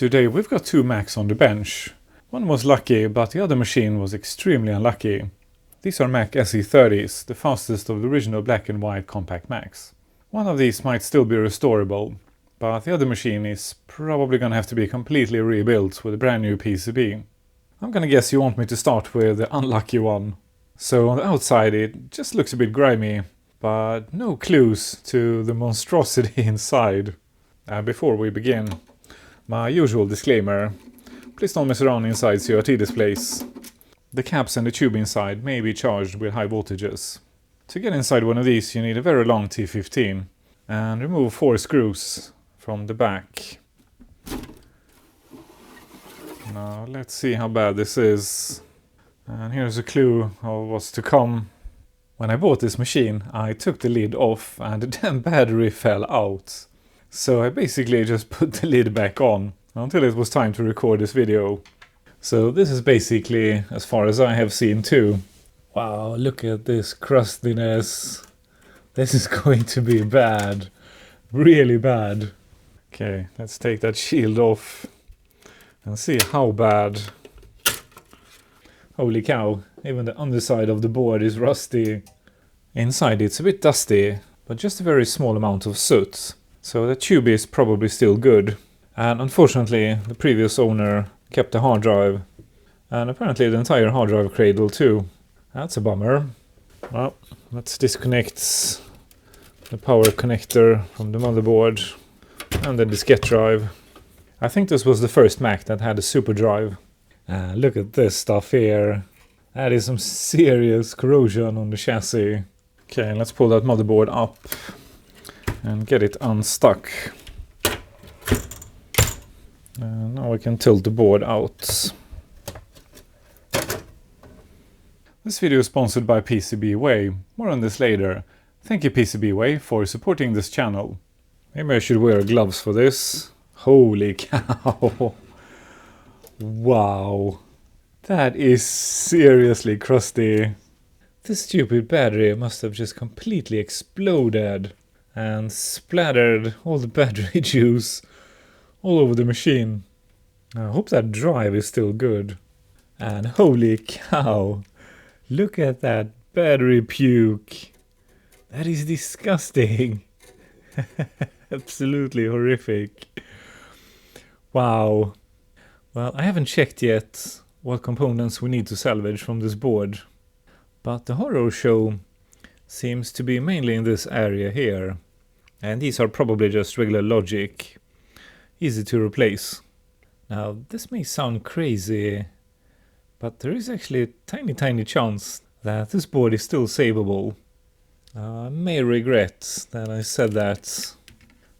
Today we've got two Macs on the bench. One was lucky, but the other machine was extremely unlucky. These are Mac SE30s, the fastest of the original black and white compact Macs. One of these might still be restorable, but the other machine is probably gonna have to be completely rebuilt with a brand new PCB. I'm gonna guess you want me to start with the unlucky one. So on the outside it just looks a bit grimy, but no clues to the monstrosity inside. Before we begin, my usual disclaimer: please don't mess around inside CRT displays. The caps and the tube inside may be charged with high voltages. To get inside one of these you need a very long T15 and remove 4 screws from the back. Now let's see how bad this is. And here's a clue of what's to come. When I bought this machine I took the lid off and the damn battery fell out. So I basically just put the lid back on until it was time to record this video. So this is basically as far as I have seen too. Wow, look at this crustiness. This is going to be bad. Really bad. Okay, let's take that shield off and see how bad. Holy cow, even the underside of the board is rusty. Inside it's a bit dusty, but just a very small amount of soot. So the tube is probably still good. And unfortunately the previous owner kept the hard drive. And apparently the entire hard drive cradle too. That's a bummer. Well, let's disconnect the power connector from the motherboard and the diskette drive. I think this was the first Mac that had a super drive. Look at this stuff here. That is some serious corrosion on the chassis. Okay, let's pull that motherboard up and get it unstuck. Now we can tilt the board out. This video is sponsored by PCBWay. More on this later. Thank you PCBWay for supporting this channel. Maybe I should wear gloves for this. Holy cow! Wow! That is seriously crusty. This stupid battery must have just completely exploded and splattered all the battery juice all over the machine. I hope that drive is still good. And holy cow! Look at that battery puke. That is disgusting. Absolutely horrific. Wow. Well, I haven't checked yet what components we need to salvage from this board. But the horror show seems to be mainly in this area here. And these are probably just regular logic. Easy to replace. Now, this may sound crazy, but there is actually a tiny chance that this board is still savable. I may regret that I said that,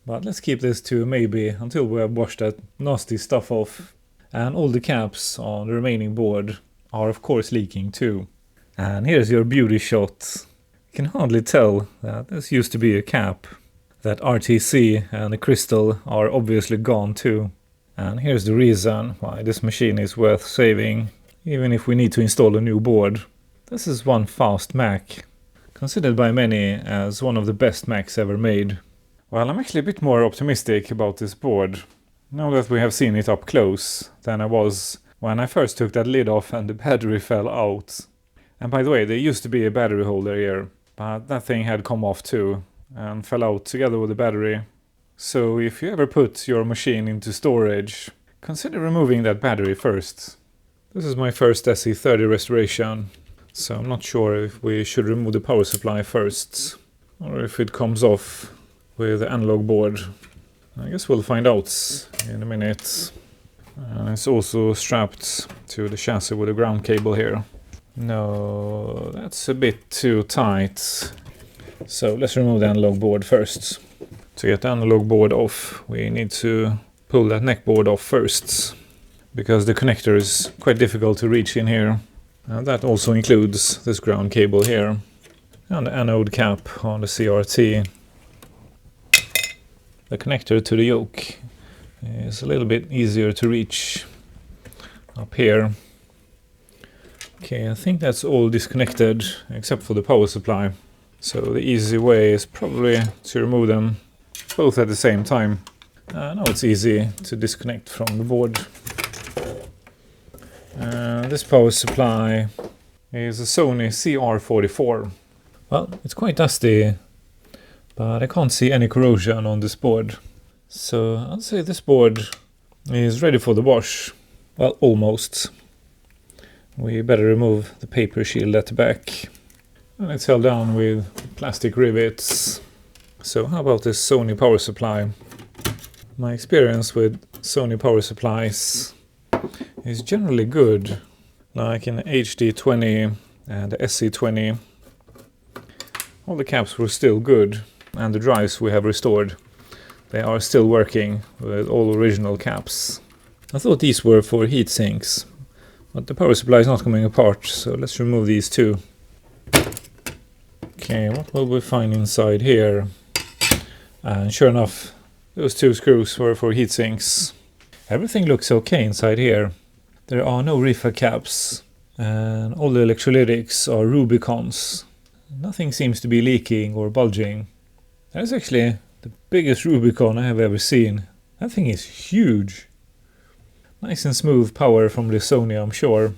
but let's keep this to maybe until we have washed that nasty stuff off. And all the caps on the remaining board are of course leaking too. And here's your beauty shot. You can hardly tell that this used to be a cap. That RTC and the crystal are obviously gone too. And here's the reason why this machine is worth saving, even if we need to install a new board. This is one fast Mac, considered by many as one of the best Macs ever made. Well, I'm actually a bit more optimistic about this board, now that we have seen it up close, than I was when I first took that lid off and the battery fell out. And by the way, there used to be a battery holder here, but that thing had come off too and fell out together with the battery. So if you ever put your machine into storage, consider removing that battery first. This is my first SE30 restoration, so I'm not sure if we should remove the power supply first, or if it comes off with the analog board. I guess we'll find out in a minute. And it's also strapped to the chassis with a ground cable here. No, that's a bit too tight. So let's remove the analog board first. To get the analog board off, we need to pull that neck board off first, because the connector is quite difficult to reach in here. And that also includes this ground cable here and the anode cap on the CRT. The connector to the yoke is a little bit easier to reach up here. Okay, I think that's all disconnected except for the power supply. So the easy way is probably to remove them both at the same time. Now it's easy to disconnect from the board. This power supply is a Sony CR44. Well, it's quite dusty, but I can't see any corrosion on this board. So I'd say this board is ready for the wash. Well, almost. We better remove the paper shield at the back. And it's held down with plastic rivets. So how about this Sony power supply? My experience with Sony power supplies is generally good. Like in the HD20 and the SE20, all the caps were still good, and the drives we have restored, they are still working with all original caps. I thought these were for heat sinks, but the power supply is not coming apart, so let's remove these too. Okay, what will we find inside here? And sure enough, those two screws were for heat sinks. Everything looks okay inside here. There are no reefer caps, and all the electrolytics are Rubicons. Nothing seems to be leaking or bulging. That is actually the biggest Rubicon I have ever seen. That thing is huge. Nice and smooth power from the Sony, I'm sure.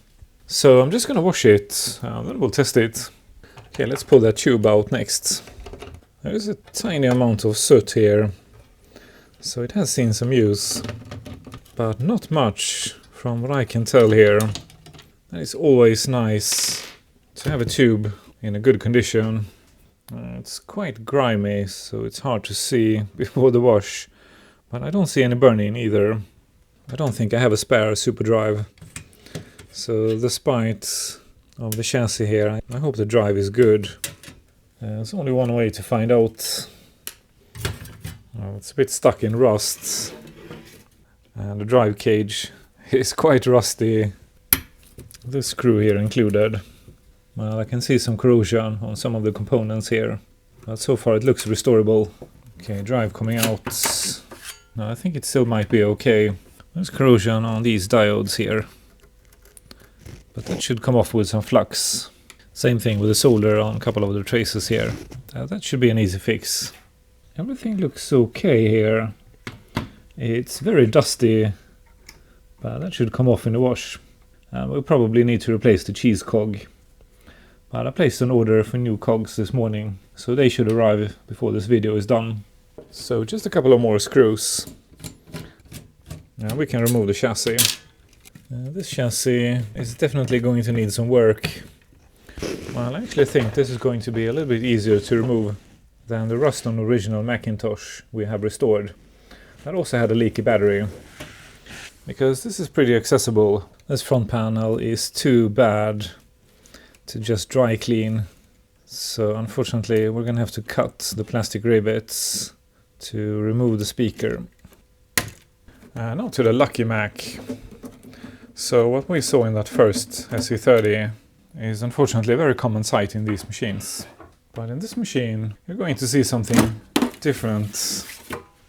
So I'm just gonna wash it, then we'll test it. Okay, let's pull that tube out next. There is a tiny amount of soot here, so it has seen some use, but not much from what I can tell here. It's always nice to have a tube in a good condition. It's quite grimy, so it's hard to see before the wash, but I don't see any burning either. I don't think I have a spare super drive, so despite of the chassis here, I hope the drive is good. There's only one way to find out. It's a bit stuck in rust, and the drive cage is quite rusty, the screw here included. Well, I can see some corrosion on some of the components here, but so far it looks restorable. Okay, drive coming out. No, I think it still might be okay. There's corrosion on these diodes here, but that should come off with some flux. Same thing with the solder on a couple of the traces here. That should be an easy fix. Everything looks okay here. It's very dusty, but that should come off in the wash. We'll probably need to replace the cheese cog. But I placed an order for new cogs this morning, so they should arrive before this video is done. So just a couple of more screws. Now we can remove the chassis. This chassis is definitely going to need some work. Well, I actually think this is going to be a little bit easier to remove than the rust on original Macintosh we have restored. That also had a leaky battery. Because this is pretty accessible. This front panel is too bad to just dry clean. So unfortunately we're gonna have to cut the plastic rivets to remove the speaker. Now to the Lucky Mac. So what we saw in that first SE30 is unfortunately a very common sight in these machines. But in this machine you're going to see something different.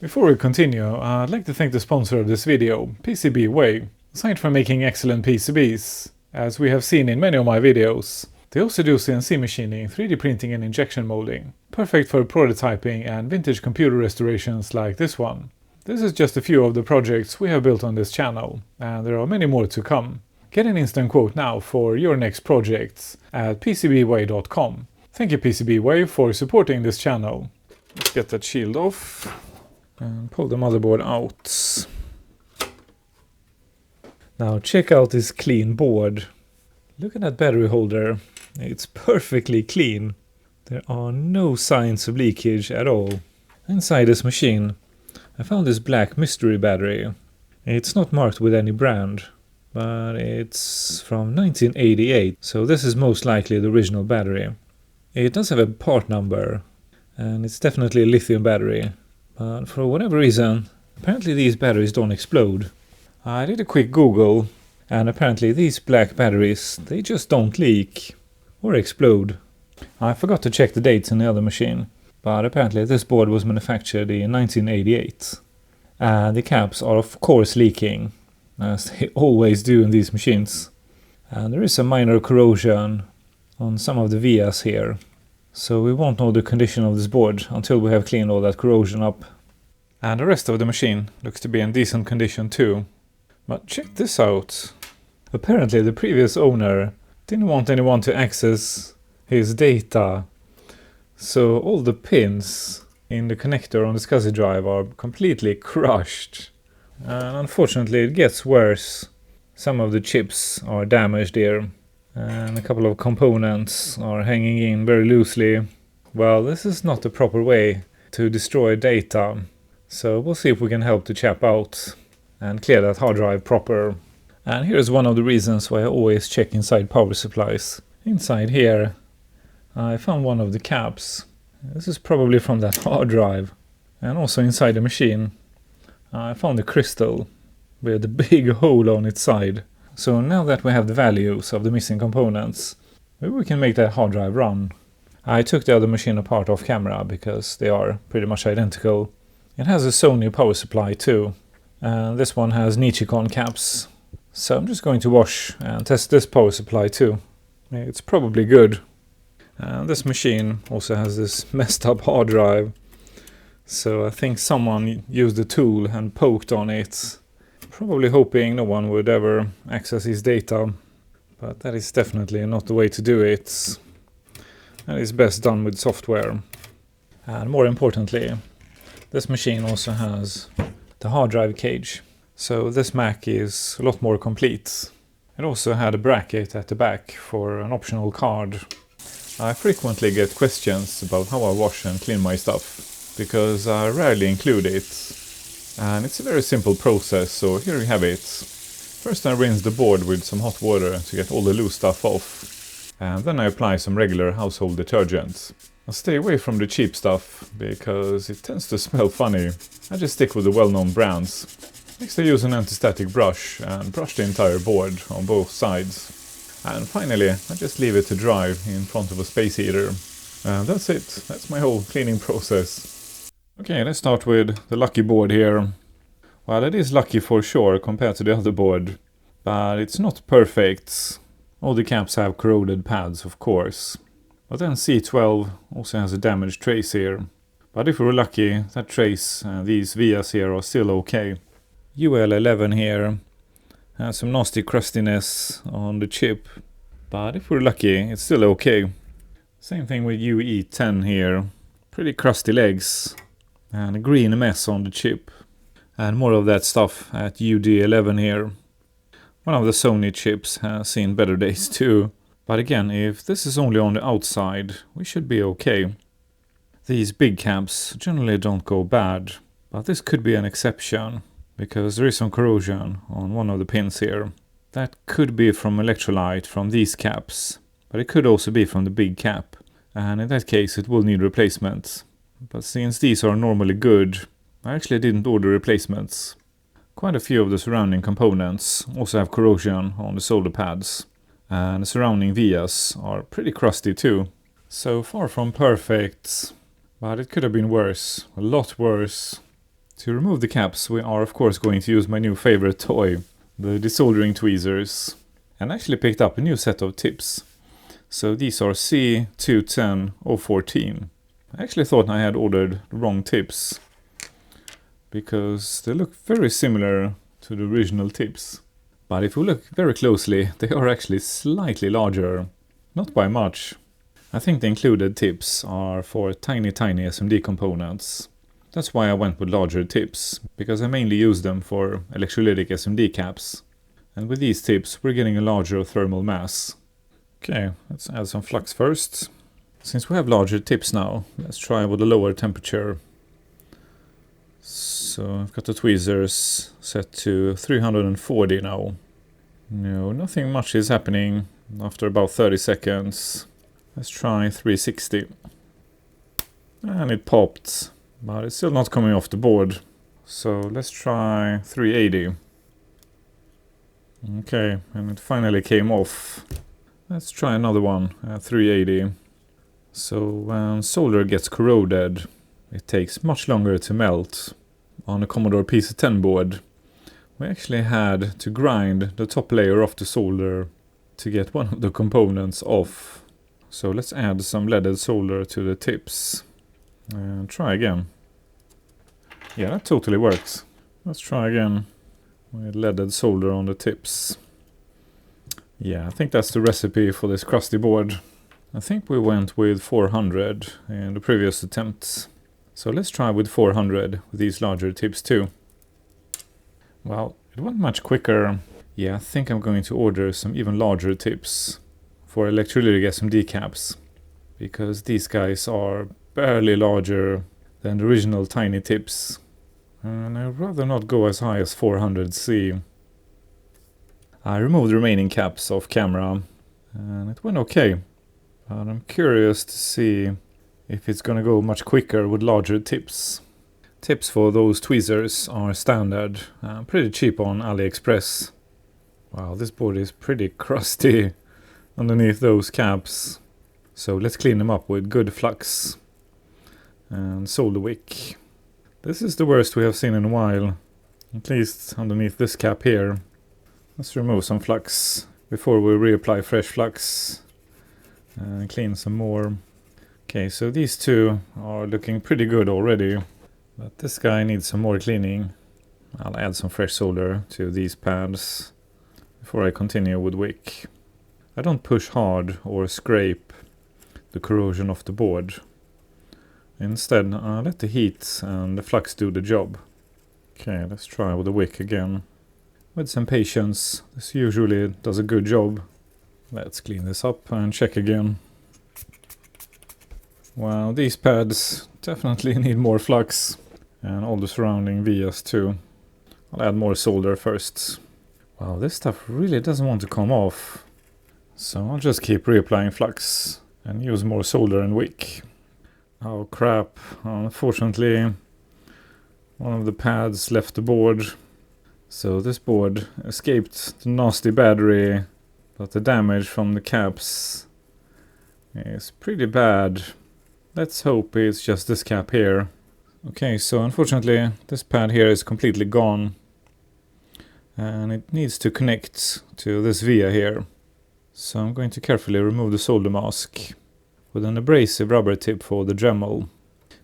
Before we continue, I'd like to thank the sponsor of this video, PCB Way. Aside from making excellent PCBs, as we have seen in many of my videos, they also do CNC machining, 3D printing and injection molding. Perfect for prototyping and vintage computer restorations like this one. This is just a few of the projects we have built on this channel, and there are many more to come. Get an instant quote now for your next projects at PCBWay.com. Thank you PCBWay for supporting this channel. Let's get that shield off and pull the motherboard out. Now check out this clean board. Look at that battery holder. It's perfectly clean. There are no signs of leakage at all. Inside this machine I found this black mystery battery. It's not marked with any brand, but it's from 1988, so this is most likely the original battery. It does have a part number, and it's definitely a lithium battery, but for whatever reason, apparently these batteries don't explode. I did a quick Google, and apparently these black batteries, they just don't leak or explode. I forgot to check the dates in the other machine, but apparently this board was manufactured in 1988. And the caps are of course leaking, as they always do in these machines. And there is a minor corrosion on some of the vias here, so we won't know the condition of this board until we have cleaned all that corrosion up. And the rest of the machine looks to be in decent condition too. But check this out. Apparently the previous owner didn't want anyone to access his data. So all the pins in the connector on the SCSI drive are completely crushed. And unfortunately it gets worse. Some of the chips are damaged here. And a couple of components are hanging in very loosely. Well, this is not the proper way to destroy data. So we'll see if we can help the chap out and clear that hard drive proper. And here's one of the reasons why I always check inside power supplies. Inside here I found one of the caps. This is probably from that hard drive. And also inside the machine I found a crystal with a big hole on its side. So now that we have the values of the missing components, maybe we can make that hard drive run. I took the other machine apart off camera because they are pretty much identical. It has a Sony power supply too. And this one has Nichicon caps. So I'm just going to wash and test this power supply too. It's probably good. And this machine also has this messed up hard drive. So I think someone used a tool and poked on it. Probably hoping no one would ever access his data. But that is definitely not the way to do it. That is best done with software. And more importantly, this machine also has the hard drive cage. So this Mac is a lot more complete. It also had a bracket at the back for an optional card. I frequently get questions about how I wash and clean my stuff, because I rarely include it. And it's a very simple process, so here you have it. First I rinse the board with some hot water to get all the loose stuff off. And then I apply some regular household detergent. I stay away from the cheap stuff, because it tends to smell funny. I just stick with the well-known brands. Next I use an anti-static brush and brush the entire board on both sides. And finally I just leave it to dry in front of a space heater. And that's it. That's my whole cleaning process. Okay, let's start with the lucky board here. Well, it is lucky for sure compared to the other board, but it's not perfect. All the caps have corroded pads, of course. But then C12 also has a damaged trace here. But if we're lucky, that trace and these vias here are still okay. UL11 here has some nasty crustiness on the chip, but if we're lucky, it's still okay. Same thing with UE10 here. Pretty crusty legs. And a green mess on the chip. And more of that stuff at UD11 here. One of the Sony chips has seen better days too. But again, if this is only on the outside, we should be okay. These big caps generally don't go bad. But this could be an exception. Because there is some corrosion on one of the pins here. That could be from electrolyte from these caps. But it could also be from the big cap. And in that case it will need replacement. But since these are normally good, I actually didn't order replacements. Quite a few of the surrounding components also have corrosion on the solder pads. And the surrounding vias are pretty crusty too. So far from perfect, but it could have been worse, a lot worse. To remove the caps we are of course going to use my new favorite toy, the desoldering tweezers. And I actually picked up a new set of tips. So these are C210-014. I actually thought I had ordered the wrong tips, because they look very similar to the original tips. But if we look very closely, they are actually slightly larger. Not by much. I think the included tips are for tiny SMD components. That's why I went with larger tips, because I mainly use them for electrolytic SMD caps. And with these tips we're getting a larger thermal mass. Okay, let's add some flux first. Since we have larger tips now, let's try with a lower temperature. So I've got the tweezers set to 340 now. No, nothing much is happening after about 30 seconds. Let's try 360. And it popped, but it's still not coming off the board. So let's try 380. Okay, and it finally came off. Let's try another one at 380. So when solder gets corroded, it takes much longer to melt. On a Commodore PC-10 board, we actually had to grind the top layer of the solder to get one of the components off. So let's add some leaded solder to the tips. And try again. Yeah, that totally works. Let's try again with leaded solder on the tips. Yeah, I think that's the recipe for this crusty board. I think we went with 400 in the previous attempts. So let's try with 400 with these larger tips too. Well, it went much quicker. Yeah, I think I'm going to order some even larger tips for electrolytic SMD caps, because these guys are barely larger than the original tiny tips. And I'd rather not go as high as 400C. I removed the remaining caps off camera and it went okay. But I'm curious to see if it's gonna go much quicker with larger tips. Tips for those tweezers are standard, pretty cheap on AliExpress. Wow, this board is pretty crusty underneath those caps. So let's clean them up with good Flux and solder wick. This is the worst we have seen in a while, at least underneath this cap here. Let's remove some Flux before we reapply fresh Flux and clean some more. Okay, so these two are looking pretty good already, but this guy needs some more cleaning. I'll add some fresh solder to these pads before I continue with wick. I don't push hard or scrape the corrosion off the board. Instead, I let the heat and the Flux do the job. Okay, let's try with the wick again. With some patience, this usually does a good job. Let's clean this up and check again. Wow, these pads definitely need more Flux, and all the surrounding vias too. I'll add more solder first. Wow, this stuff really doesn't want to come off. So I'll just keep reapplying Flux and use more solder and wick. Oh crap, unfortunately one of the pads left the board. So this board escaped the nasty battery, but the damage from the caps is pretty bad. Let's hope it's just this cap here. Okay, so unfortunately this pad here is completely gone. And it needs to connect to this via here. So I'm going to carefully remove the solder mask with an abrasive rubber tip for the Dremel.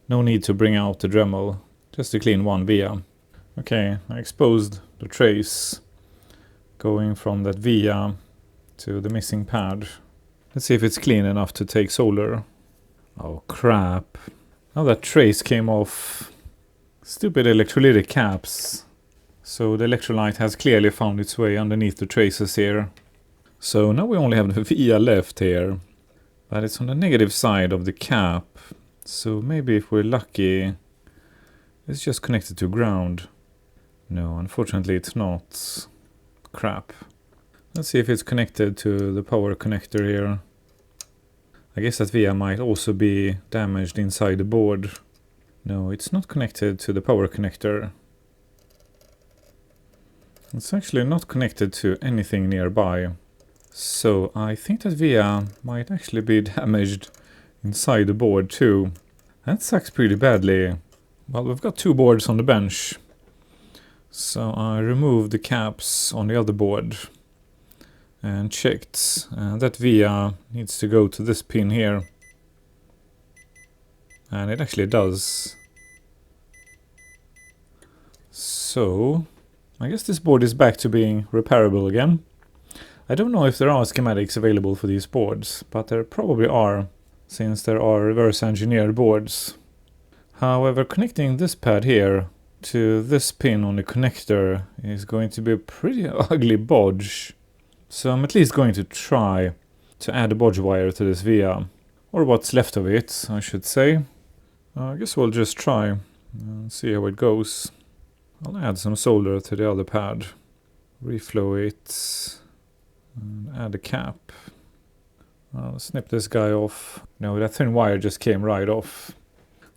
No need to bring out the Dremel, just to clean one via. Okay, I exposed the trace going from that via to the missing pad. Let's see if it's clean enough to take solder. Oh crap. Now that trace came off. Stupid electrolytic caps. So the electrolyte has clearly found its way underneath the traces here. So now we only have the via left here. But it's on the negative side of the cap. So maybe if we're lucky, it's just connected to ground. No, unfortunately it's not. Crap. Let's see if it's connected to the power connector here. I guess that via might also be damaged inside the board. No, it's not connected to the power connector. It's actually not connected to anything nearby. So I think that via might actually be damaged inside the board too. That sucks pretty badly. Well, we've got two boards on the bench. So I removed the caps on the other board and checked. That via needs to go to this pin here. And it actually does. So I guess this board is back to being repairable again. I don't know if there are schematics available for these boards, but there probably are, since there are reverse engineered boards. However, connecting this pad here to this pin on the connector is going to be a pretty ugly bodge. So I'm at least going to try to add a bodge wire to this via, or what's left of it, I should say. I guess we'll just try and see how it goes. I'll add some solder to the other pad, reflow it, and add a cap. I'll snip this guy off. No, that thin wire just came right off.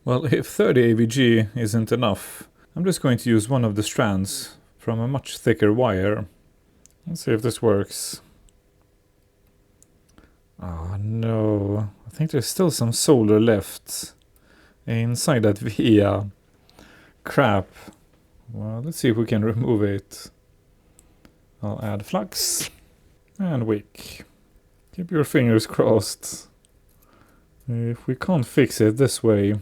Well, if 30 AVG isn't enough, I'm just going to use one of the strands from a much thicker wire. Let's see if this works. Oh no, I think there's still some solder left inside that via. Crap. Well, let's see if we can remove it. I'll add Flux and wick. Keep your fingers crossed. If we can't fix it this way,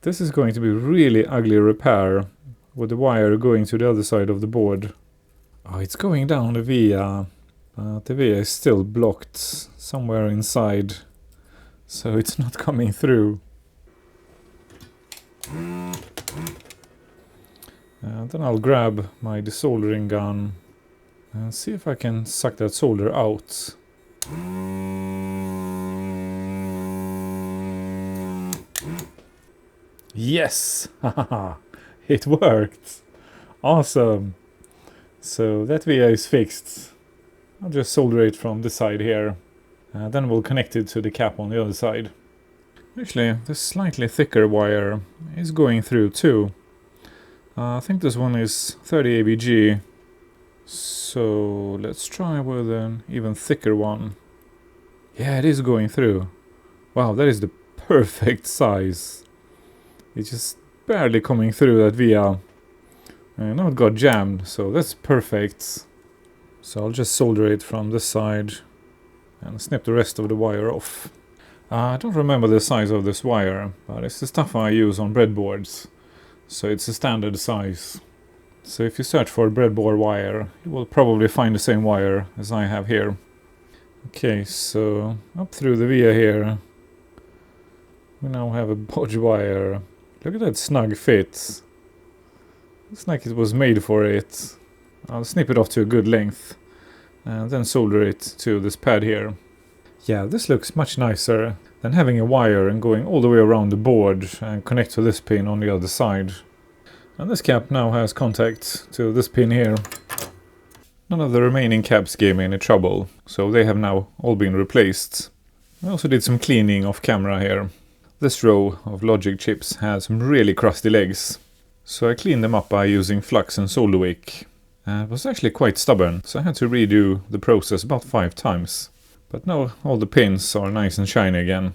This is going to be really ugly repair with the wire going to the other side of the board. Oh, it's going down the via, but the via is still blocked somewhere inside, so it's not coming through. Then I'll grab my desoldering gun and see if I can suck that solder out. Yes! It worked! Awesome! So that via is fixed. I'll just solder it from this side here. Then we'll connect it to the cap on the other side. Actually, this slightly thicker wire is going through too. I think this one is 30 AVG. So let's try with an even thicker one. Yeah, it is going through. Wow, that is the perfect size. It's just barely coming through that via. Now it got jammed, so that's perfect. So I'll just solder it from this side and snip the rest of the wire off. I don't remember the size of this wire, but it's the stuff I use on breadboards, so it's a standard size. So if you search for breadboard wire, you will probably find the same wire as I have here. Okay, so up through the via here, we now have a bodge wire. Look at that snug fit. Looks like it was made for it. I'll snip it off to a good length and then solder it to this pad here. Yeah, this looks much nicer than having a wire and going all the way around the board and connect to this pin on the other side. And this cap now has contact to this pin here. None of the remaining caps gave me any trouble, so they have now all been replaced. I also did some cleaning off camera here. This row of logic chips has some really crusty legs, so I cleaned them up by using Flux and solder wick. It was actually quite stubborn, so I had to redo the process about 5 times. But now all the pins are nice and shiny again.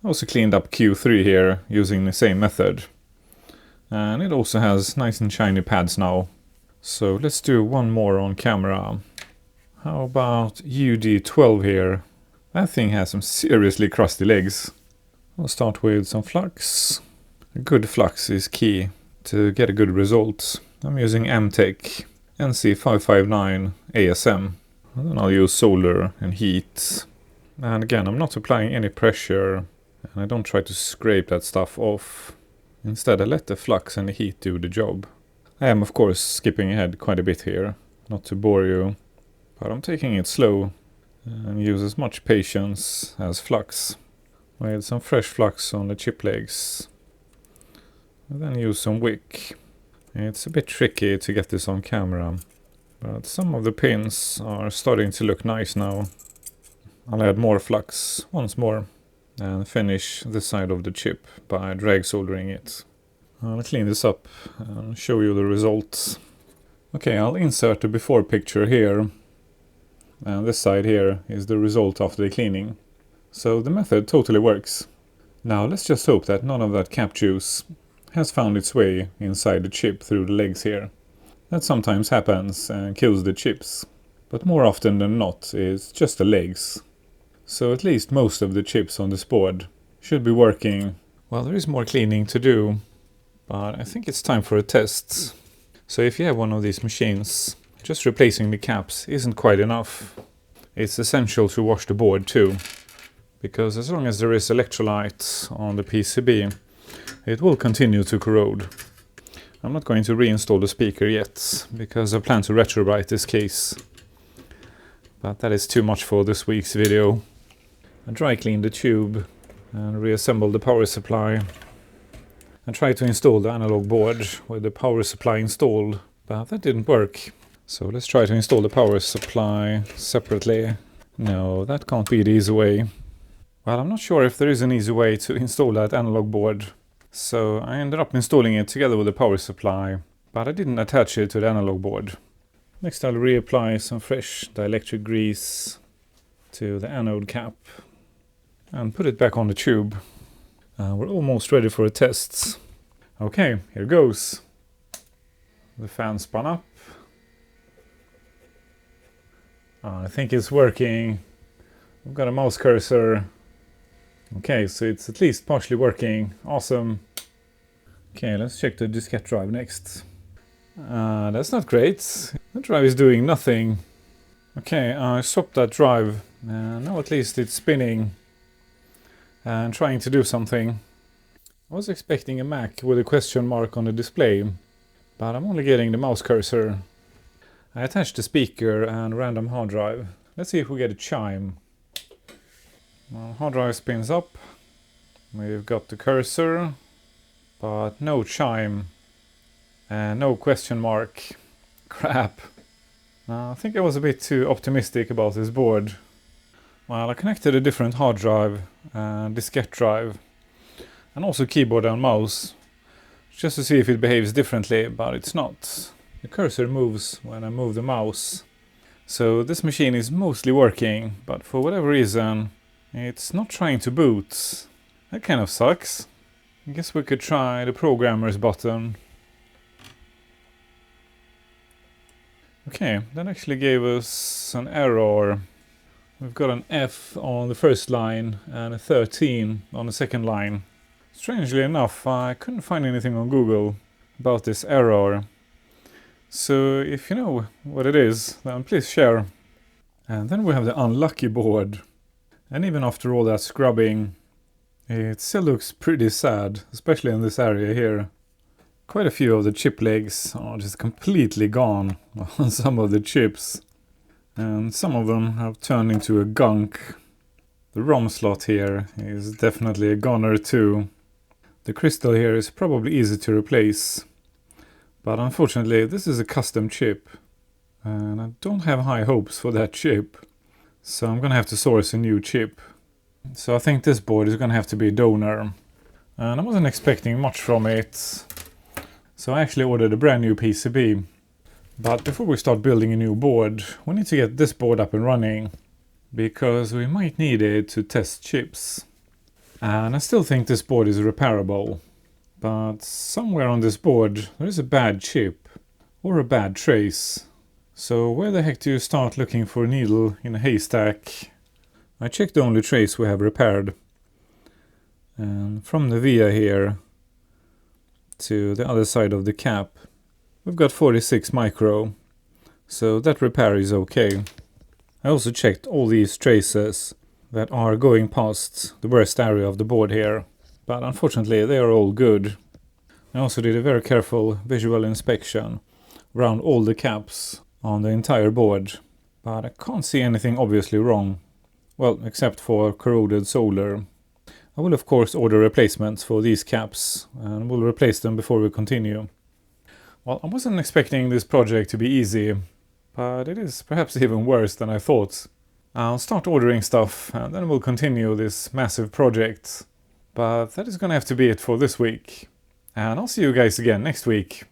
I also cleaned up Q3 here using the same method. And it also has nice and shiny pads now. So let's do one more on camera. How about UD12 here? That thing has some seriously crusty legs. I'll start with some flux. A good flux is key to get a good result. I'm using AMTECH NC559 ASM. And then I'll use solder and heat. And again, I'm not applying any pressure, and I don't try to scrape that stuff off. Instead, I let the flux and the heat do the job. I am of course skipping ahead quite a bit here, not to bore you, but I'm taking it slow and use as much patience as flux. With some fresh flux on the chip legs. And then use some wick. It's a bit tricky to get this on camera, but some of the pins are starting to look nice now. I'll add more flux once more and finish this side of the chip by drag soldering it. I'll clean this up and show you the results. Okay, I'll insert the before picture here, and this side here is the result after the cleaning. So the method totally works. Now let's just hope that none of that cap juice has found its way inside the chip through the legs here. That sometimes happens and kills the chips, but more often than not it's just the legs. So at least most of the chips on this board should be working. Well, there is more cleaning to do, but I think it's time for a test. So if you have one of these machines, just replacing the caps isn't quite enough. It's essential to wash the board too, because as long as there is electrolyte on the PCB, it will continue to corrode. I'm not going to reinstall the speaker yet, because I plan to retrowrite this case. But that is too much for this week's video. I dry cleaned the tube and reassembled the power supply. I tried to install the analog board with the power supply installed, but that didn't work. So let's try to install the power supply separately. No, that can't be the easy way. Well, I'm not sure if there is an easy way to install that analog board. So I ended up installing it together with the power supply, but I didn't attach it to the analog board. Next I'll reapply some fresh dielectric grease to the anode cap and put it back on the tube. We're almost ready for a test. Okay, here goes. The fan spun up. I think it's working. I've got a mouse cursor. Okay, so it's at least partially working. Awesome. Okay, let's check the diskette drive next. That's not great. The drive is doing nothing. Okay, I swapped that drive. Now at least it's spinning and trying to do something. I was expecting a Mac with a question mark on the display, but I'm only getting the mouse cursor. I attached the speaker and random hard drive. Let's see if we get a chime. Well, hard drive spins up. We've got the cursor, but no chime and no question mark. Crap. I think I was a bit too optimistic about this board. Well, I connected a different hard drive and diskette drive and also keyboard and mouse just to see if it behaves differently, but it's not. The cursor moves when I move the mouse. So this machine is mostly working, but for whatever reason it's not trying to boot. That kind of sucks. I guess we could try the programmer's button. Okay, that actually gave us an error. We've got an F on the first line and a 13 on the second line. Strangely enough, I couldn't find anything on Google about this error. So if you know what it is, then please share. And then we have the unlucky board. And even after all that scrubbing, it still looks pretty sad, especially in this area here. Quite a few of the chip legs are just completely gone on some of the chips. And some of them have turned into a gunk. The ROM slot here is definitely a goner too. The crystal here is probably easy to replace. But unfortunately this is a custom chip. And I don't have high hopes for that chip. So I'm gonna have to source a new chip. So I think this board is gonna have to be a donor. And I wasn't expecting much from it. So I actually ordered a brand new PCB. But before we start building a new board, we need to get this board up and running. Because we might need it to test chips. And I still think this board is repairable. But somewhere on this board there is a bad chip. Or a bad trace. So where the heck do you start looking for a needle in a haystack? I checked the only trace we have repaired. And from the via here to the other side of the cap, we've got 46 micro. So that repair is okay. I also checked all these traces that are going past the worst area of the board here. But unfortunately they are all good. I also did a very careful visual inspection around all the caps on the entire board. But I can't see anything obviously wrong. Well, except for corroded solder. I will of course order replacements for these caps and we'll replace them before we continue. Well, I wasn't expecting this project to be easy, but it is perhaps even worse than I thought. I'll start ordering stuff and then we'll continue this massive project. But that is gonna have to be it for this week. And I'll see you guys again next week.